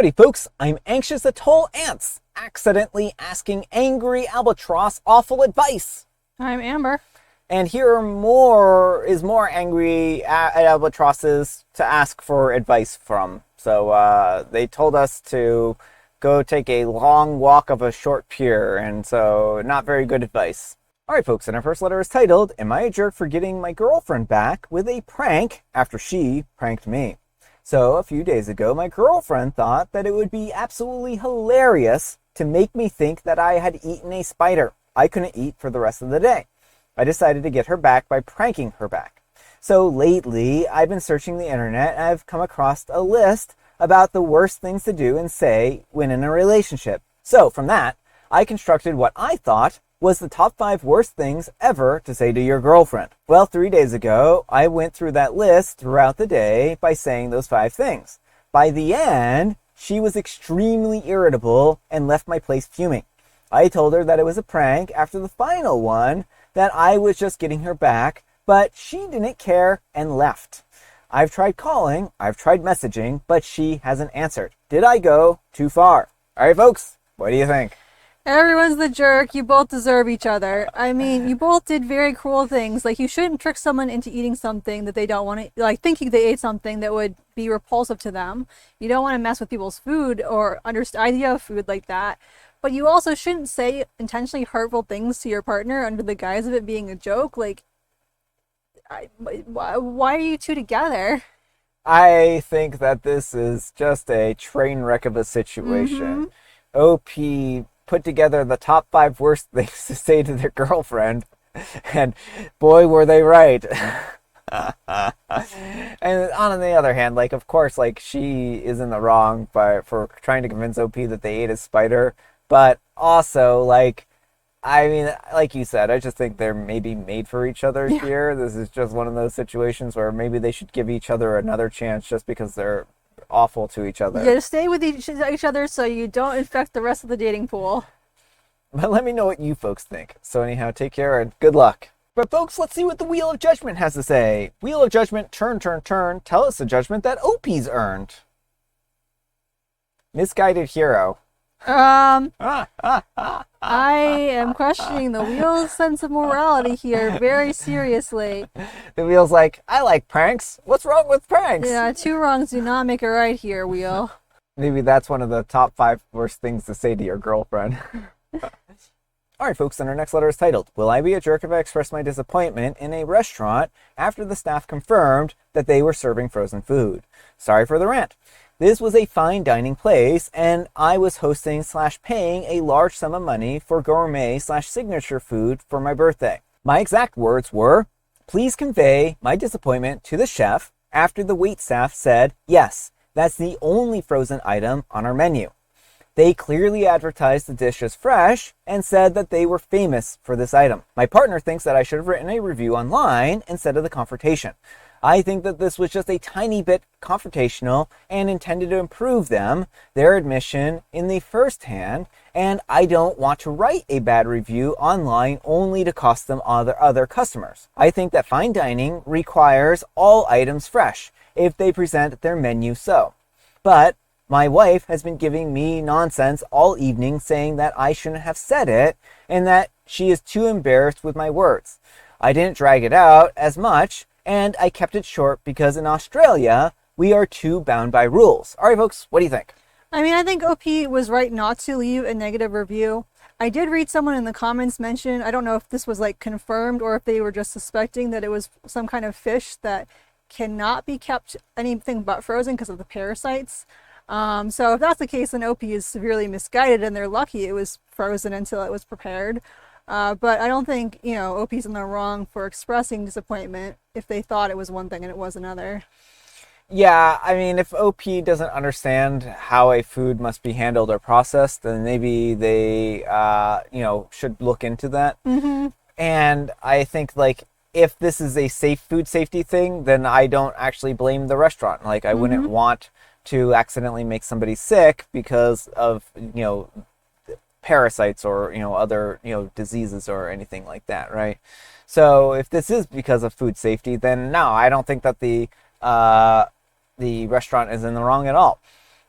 Howdy folks, I'm anxious atoll ants, accidentally asking angry albatross awful advice. I'm Amber. And here are more angry albatrosses to ask for advice from. So they told us to go take a long walk of a short pier, and so not very good advice. Alright folks, and our first letter is titled, Am I a Jerk for Getting My Girlfriend Back with a Prank After She Pranked Me? So, a few days ago, my girlfriend thought that it would be absolutely hilarious to make me think that I had eaten a spider I couldn't eat for the rest of the day. I decided to get her back by pranking her back. So lately, I've been searching the internet and I've come across a list about the worst things to do and say when in a relationship. So, from that, I constructed what I thought was the top 5 worst things ever to say to your girlfriend. Well, 3 days ago, I went through that list throughout the day by saying those 5 things. By the end, she was extremely irritable and left my place fuming. I told her that it was a prank after the final one, that I was just getting her back, but she didn't care and left. I've tried calling, I've tried messaging, but she hasn't answered. Did I go too far? All right, folks, what do you think? Everyone's the jerk. You both deserve each other. I mean, you both did very cruel things. Like, you shouldn't trick someone into eating something that they don't want to, like thinking they ate something that would be repulsive to them. You don't want to mess with people's food or idea of food like that. But you also shouldn't say intentionally hurtful things to your partner under the guise of it being a joke. Like, why are you two together? I think that this is just a train wreck of a situation. OP put together the top 5 worst things to say to their girlfriend, and boy, were they right. And on the other hand, like, of course, like, she is in the wrong for trying to convince OP that they ate a spider, but also, like, I mean, like you said, I just think they're maybe made for each other here. This is just one of those situations where maybe they should give each other another chance just because they're awful to each other. Yeah, stay with each other so you don't infect the rest of the dating pool. But let me know what you folks think. So anyhow, take care and good luck. But folks, let's see what the Wheel of Judgment has to say. Wheel of Judgment, turn, turn, turn. Tell us the judgment that OP's earned. Misguided hero. I am questioning the wheel's sense of morality here very seriously. The wheel's like, I like pranks. What's wrong with pranks? Yeah, 2 wrongs do not make a right here, wheel. Maybe that's one of the top 5 worst things to say to your girlfriend. Alright folks, and our next letter is titled, Will I be a jerk if I express my disappointment in a restaurant after the staff confirmed that they were serving frozen food? Sorry for the rant. This was a fine dining place, and I was hosting / paying a large sum of money for gourmet / signature food for my birthday. My exact words were, please convey my disappointment to the chef after the wait staff said, yes, that's the only frozen item on our menu. They clearly advertised the dish as fresh and said that they were famous for this item. My partner thinks that I should have written a review online instead of the confrontation. I think that this was just a tiny bit confrontational and intended to improve their admission in the first hand, and I don't want to write a bad review online only to cost them other customers. I think that fine dining requires all items fresh if they present their menu so. But my wife has been giving me nonsense all evening saying that I shouldn't have said it and that she is too embarrassed with my words. I didn't drag it out as much, and I kept it short because in Australia, we are too bound by rules. All right, folks, what do you think? I mean, I think OP was right not to leave a negative review. I did read someone in the comments mention, I don't know if this was like confirmed or if they were just suspecting that it was some kind of fish that cannot be kept anything but frozen because of the parasites. So if that's the case, then OP is severely misguided and they're lucky it was frozen until it was prepared. But I don't think, OP's in the wrong for expressing disappointment if they thought it was one thing and it was another. Yeah, I mean, if OP doesn't understand how a food must be handled or processed, then maybe they, should look into that. And I think, like, if this is a food safety thing, then I don't actually blame the restaurant. Like, I wouldn't want to accidentally make somebody sick because of, parasites or other diseases or anything like that, right? So if this is because of food safety, then no, I don't think that the restaurant is in the wrong at all.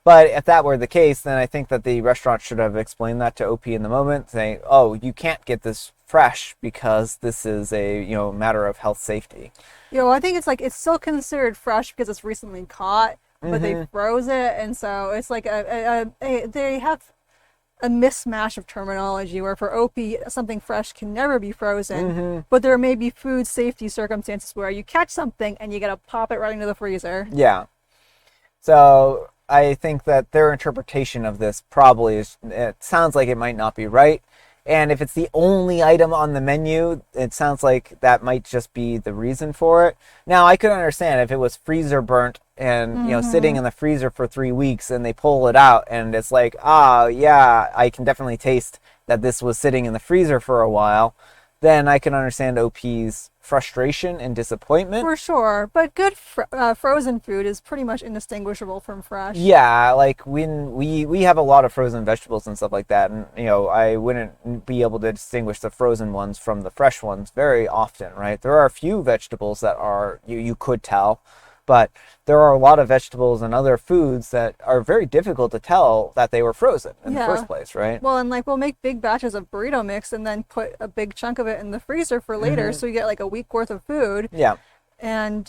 But if that were the case, then I think that the restaurant should have explained that to OP in the moment, saying, "Oh, you can't get this fresh because this is a matter of health safety." I think it's like it's still considered fresh because it's recently caught, but they froze it, and so it's like they have a mismatch of terminology where for OP something fresh can never be frozen, but there may be food safety circumstances where you catch something and you gotta pop it right into the freezer. Yeah. So I think that their interpretation of this probably it sounds like it might not be right. And if it's the only item on the menu, it sounds like that might just be the reason for it. Now, I could understand if it was freezer burnt and, sitting in the freezer for 3 weeks and they pull it out and it's like, yeah, I can definitely taste that this was sitting in the freezer for a while. Then I can understand OP's frustration and disappointment. For sure, but good frozen food is pretty much indistinguishable from fresh. Yeah, like when we have a lot of frozen vegetables and stuff like that, and I wouldn't be able to distinguish the frozen ones from the fresh ones very often, right? There are a few vegetables that are you could tell, but there are a lot of vegetables and other foods that are very difficult to tell that they were frozen in the first place, right? Well, and like we'll make big batches of burrito mix and then put a big chunk of it in the freezer for later, so you get like a week worth of food. Yeah. And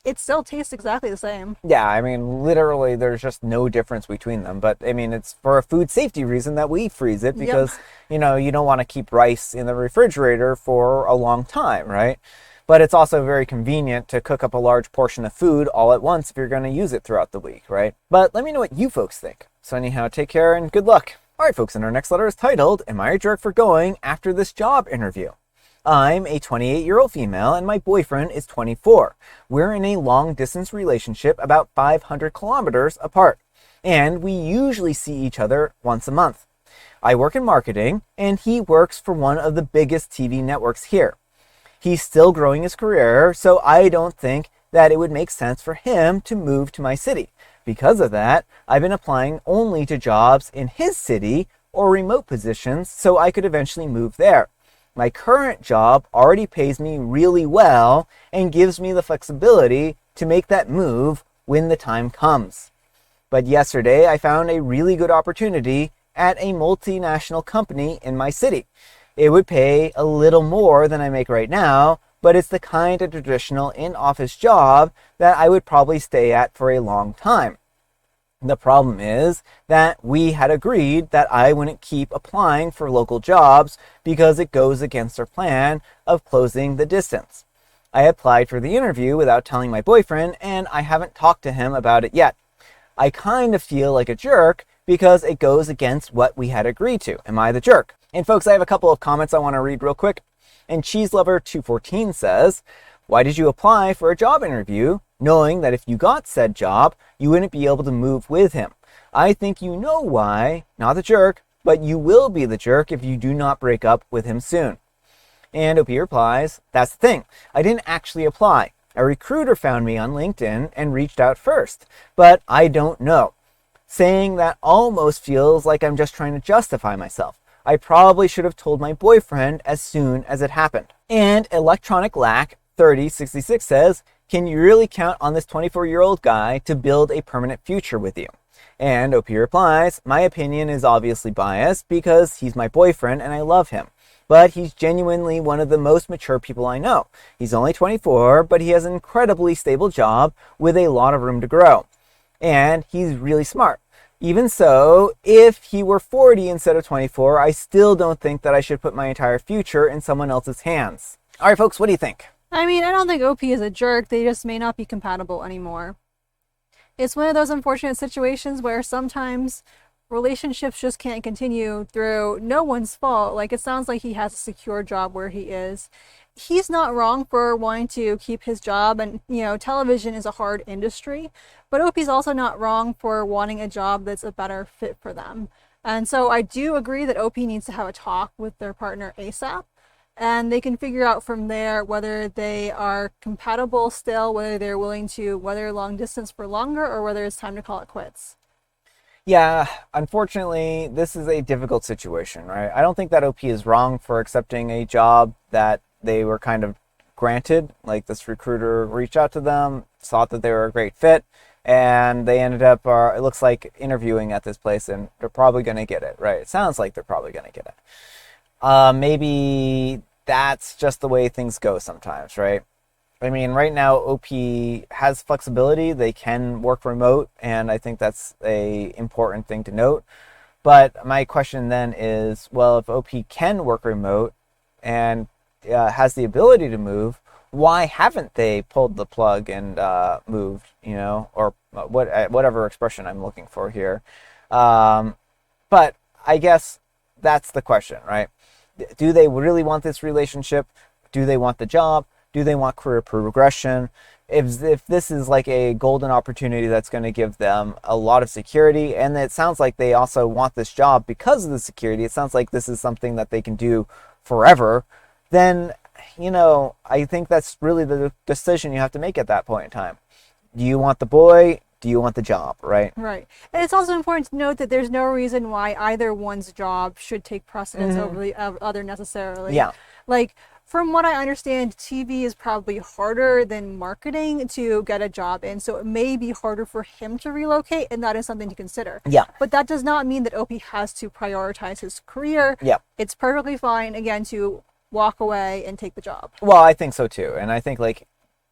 it still tastes exactly the same. Yeah, I mean, literally, there's just no difference between them. But, I mean, it's for a food safety reason that we freeze it because, you don't want to keep rice in the refrigerator for a long time, right? But it's also very convenient to cook up a large portion of food all at once if you're going to use it throughout the week, right? But let me know what you folks think. So anyhow, take care and good luck. All right, folks, and our next letter is titled, Am I a Jerk for Going After This Job Interview? I'm a 28-year-old female and my boyfriend is 24. We're in a long-distance relationship about 500 kilometers apart, and we usually see each other once a month. I work in marketing, and he works for one of the biggest TV networks here. He's still growing his career, so I don't think that it would make sense for him to move to my city. Because of that, I've been applying only to jobs in his city or remote positions so I could eventually move there. My current job already pays me really well and gives me the flexibility to make that move when the time comes. But yesterday, I found a really good opportunity at a multinational company in my city. It would pay a little more than I make right now, but it's the kind of traditional in-office job that I would probably stay at for a long time. The problem is that we had agreed that I wouldn't keep applying for local jobs because it goes against our plan of closing the distance. I applied for the interview without telling my boyfriend, and I haven't talked to him about it yet. I kind of feel like a jerk because it goes against what we had agreed to. Am I the jerk? And folks, I have a couple of comments I want to read real quick. And CheeseLover214 says, why did you apply for a job interview knowing that if you got said job, you wouldn't be able to move with him? I think you know why, not the jerk, but you will be the jerk if you do not break up with him soon. And OP replies, that's the thing. I didn't actually apply. A recruiter found me on LinkedIn and reached out first, but I don't know. Saying that almost feels like I'm just trying to justify myself. I probably should have told my boyfriend as soon as it happened. And Electronic Lack 3066 says, can you really count on this 24-year-old guy to build a permanent future with you? And OP replies, my opinion is obviously biased because he's my boyfriend and I love him. But he's genuinely one of the most mature people I know. He's only 24, but he has an incredibly stable job with a lot of room to grow. And he's really smart. Even so, if he were 40 instead of 24, I still don't think that I should put my entire future in someone else's hands. All right, folks, what do you think? I mean, I don't think OP is a jerk. They just may not be compatible anymore. It's one of those unfortunate situations where sometimes relationships just can't continue through no one's fault. Like, it sounds like he has a secure job where he is. He's not wrong for wanting to keep his job, and television is a hard industry, but OP's also not wrong for wanting a job that's a better fit for them. And so I do agree that OP needs to have a talk with their partner ASAP, and they can figure out from there whether they are compatible still, whether they're willing to weather long distance for longer, or whether it's time to call it quits. Yeah, unfortunately, this is a difficult situation, right? I don't think that OP is wrong for accepting a job that they were kind of granted. Like, this recruiter reached out to them, thought that they were a great fit, and they ended up, it looks like, interviewing at this place, and they're probably going to get it, right? It sounds like they're probably going to get it. Maybe that's just the way things go sometimes, right? I mean, right now, OP has flexibility. They can work remote, and I think that's a important thing to note. But my question then is, well, if OP can work remote and has the ability to move, why haven't they pulled the plug and moved, or whatever expression I'm looking for here? But I guess that's the question, right? Do they really want this relationship? Do they want the job? Do they want career progression? If this is like a golden opportunity that's going to give them a lot of security, and it sounds like they also want this job because of the security, it sounds like this is something that they can do forever, then, I think that's really the decision you have to make at that point in time. Do you want the boy? Do you want the job, right? Right. And it's also important to note that there's no reason why either one's job should take precedence over the other necessarily. Yeah. Like, from what I understand, TV is probably harder than marketing to get a job in, so it may be harder for him to relocate, and that is something to consider. Yeah. But that does not mean that OP has to prioritize his career. Yeah. It's perfectly fine, again, to walk away and take the job. Well, I think so too. And I think,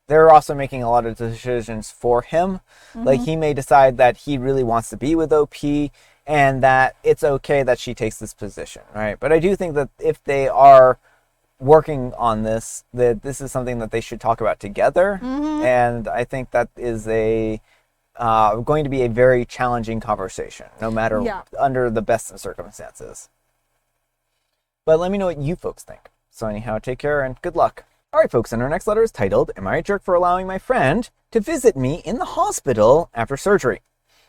they're also making a lot of decisions for him. Like, he may decide that he really wants to be with OP, and that it's okay that she takes this position, right? But I do think that if they are working on this, that this is something that they should talk about together. And I think that is going to be a very challenging conversation, no matter under the best of circumstances. But let me know what you folks think. So anyhow, take care and good luck. All right, folks, and our next letter is titled, Am I a Jerk for Allowing My Friend to Visit Me in the Hospital After Surgery?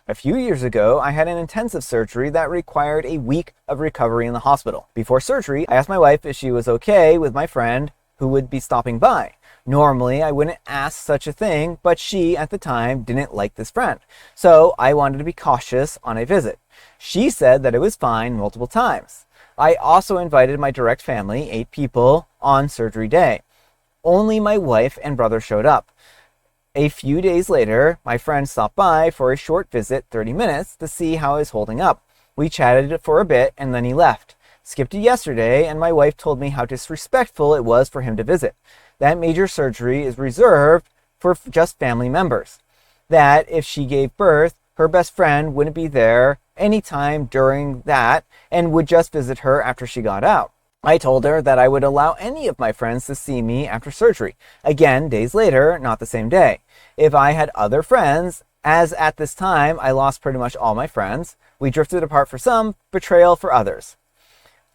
A few years ago, I had an intensive surgery that required a week of recovery in the hospital. Before surgery, I asked my wife if she was okay with my friend who would be stopping by. Normally, I wouldn't ask such a thing, but she, at the time, didn't like this friend. So I wanted to be cautious on a visit. She said that it was fine multiple times. I also invited my direct family, 8 people, on surgery day. Only my wife and brother showed up. A few days later, my friend stopped by for a short visit, 30 minutes, to see how I was holding up. We chatted for a bit and then he left. Skipped to yesterday, and my wife told me how disrespectful it was for him to visit. That major surgery is reserved for just family members. That if she gave birth, her best friend wouldn't be there anytime during that and would just visit her after she got out. I told her that I would allow any of my friends to see me after surgery. Again, days later, not the same day. If I had other friends, as at this time I lost pretty much all my friends, we drifted apart for some, betrayal for others.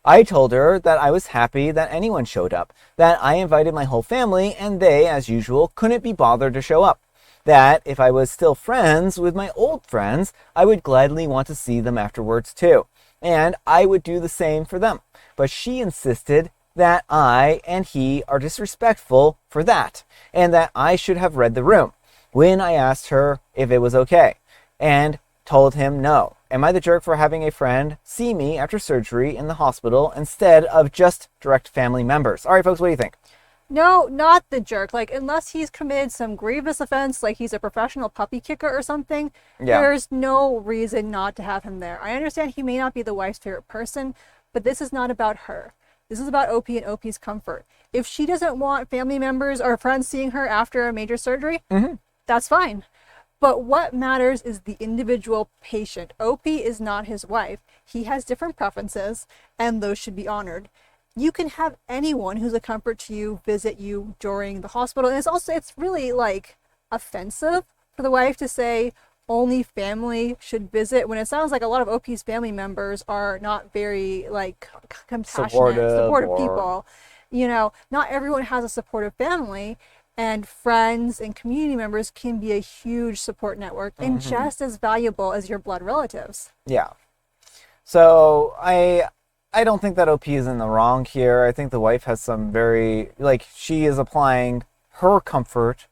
I told her that I was happy that anyone showed up, that I invited my whole family and they, as usual, couldn't be bothered to show up. That if I was still friends with my old friends, I would gladly want to see them afterwards too. And I would do the same for them. But she insisted that I and he are disrespectful for that, and that I should have read the room when I asked her if it was okay, and told him no. Am I the jerk for having a friend see me after surgery in the hospital instead of just direct family members? All right, folks, what do you think? No, not the jerk. Unless he's committed some grievous offense, like he's a professional puppy kicker or something, there's no reason not to have him there. I understand he may not be the wife's favorite person, but this is not about her. This is about OP and OP's comfort. If she doesn't want family members or friends seeing her after a major surgery, that's fine. But what matters is the individual patient. OP is not his wife. He has different preferences, and those should be honored. You can have anyone who's a comfort to you visit you during the hospital. And it's really offensive for the wife to say only family should visit when it sounds like a lot of OP's family members are not very compassionate, supportive people. Not everyone has a supportive family, and friends and community members can be a huge support network and just as valuable as your blood relatives. Yeah. So I don't think that OP is in the wrong here. I think the wife has some very, she is applying her comfort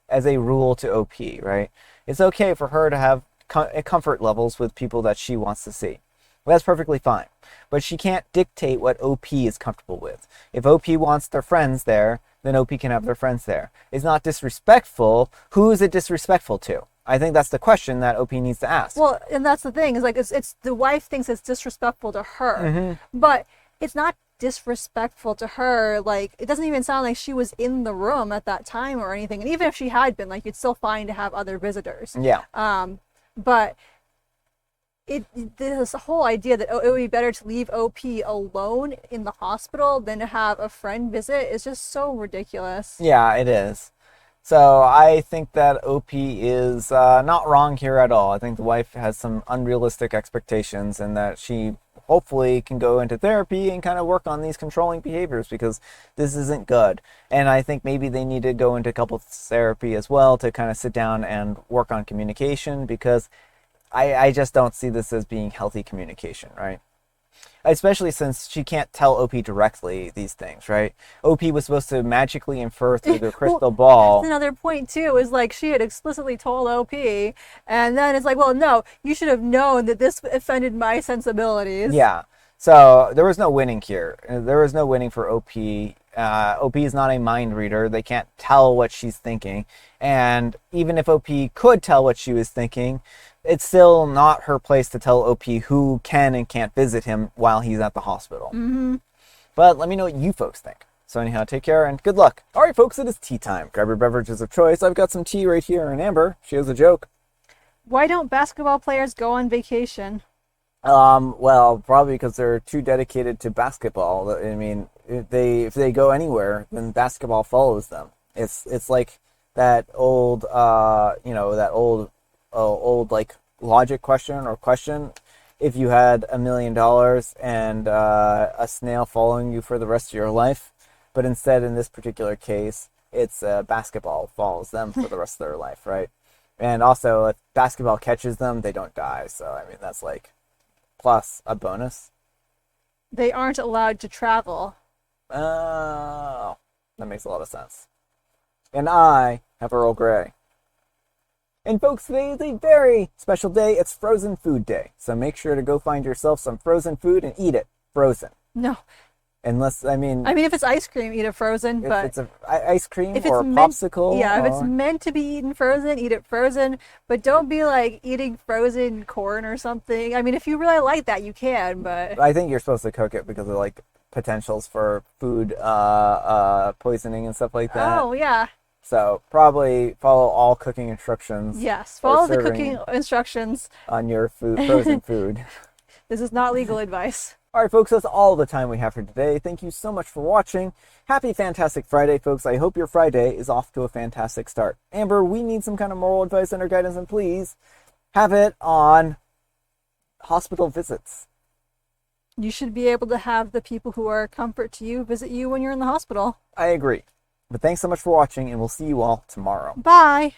as a rule to OP, right? It's okay for her to have comfort levels with people that she wants to see. Well, that's perfectly fine. But she can't dictate what OP is comfortable with. If OP wants their friends there, then OP can have their friends there. It's not disrespectful. Who is it disrespectful to? I think that's the question that OP needs to ask. Well, and that's the thing, is like it's the wife thinks it's disrespectful to her, but it's not disrespectful to her. Like, it doesn't even sound like she was in the room at that time or anything. And even if she had been, like, it's still fine to have other visitors. Yeah. But this whole idea that it would be better to leave OP alone in the hospital than to have a friend visit is just so ridiculous. Yeah, it is. So I think that OP is not wrong here at all. I think the wife has some unrealistic expectations, and that she hopefully can go into therapy and kind of work on these controlling behaviors, because this isn't good. And I think maybe they need to go into couples therapy as well to kind of sit down and work on communication, because I just don't see this as being healthy communication, right? Especially since she can't tell OP directly these things, right? OP was supposed to magically infer through the crystal ball. That's another point too, is like she had explicitly told OP, and then it's like, well, no, you should have known that this offended my sensibilities. Yeah. So there was no winning here. There was no winning for OP. OP is not a mind reader. They can't tell what she's thinking. And even if OP could tell what she was thinking, it's still not her place to tell OP who can and can't visit him while he's at the hospital. But let me know what you folks think. So anyhow, take care and good luck. All right, folks, it is tea time. Grab your beverages of choice. I've got some tea right here. And Amber, she has a joke. Why don't basketball players go on vacation? Well, probably because they're too dedicated to basketball. I mean, if they go anywhere, then basketball follows them. It's like that old, old like logic question. If you had $1 million and a snail following you for the rest of your life, but instead in this particular case, it's basketball follows them for the rest of their life, right? And also, if basketball catches them, they don't die. So I mean, that's like plus a bonus. They aren't allowed to travel. Oh, that makes a lot of sense. And I have Earl Grey. And folks, today is a very special day. It's Frozen Food Day. So make sure to go find yourself some frozen food and eat it frozen. No. Unless, I mean, if it's ice cream, eat it frozen. If but it's ice cream if or a it's popsicle. If it's meant to be eaten frozen, eat it frozen. But don't be like eating frozen corn or something. I mean, if you really like that, you can. But I think you're supposed to cook it because of like potentials for food poisoning and stuff like that. Oh yeah. So probably follow all cooking instructions. Yes, follow the cooking instructions on your frozen food. This is not legal advice. All right, folks, that's all the time we have for today. Thank you so much for watching. Happy Fantastic Friday, folks. I hope your Friday is off to a fantastic start. Amber, we need some kind of moral advice and or guidance, and please have it on hospital visits. You should be able to have the people who are a comfort to you visit you when you're in the hospital. I agree. But thanks so much for watching, and we'll see you all tomorrow. Bye.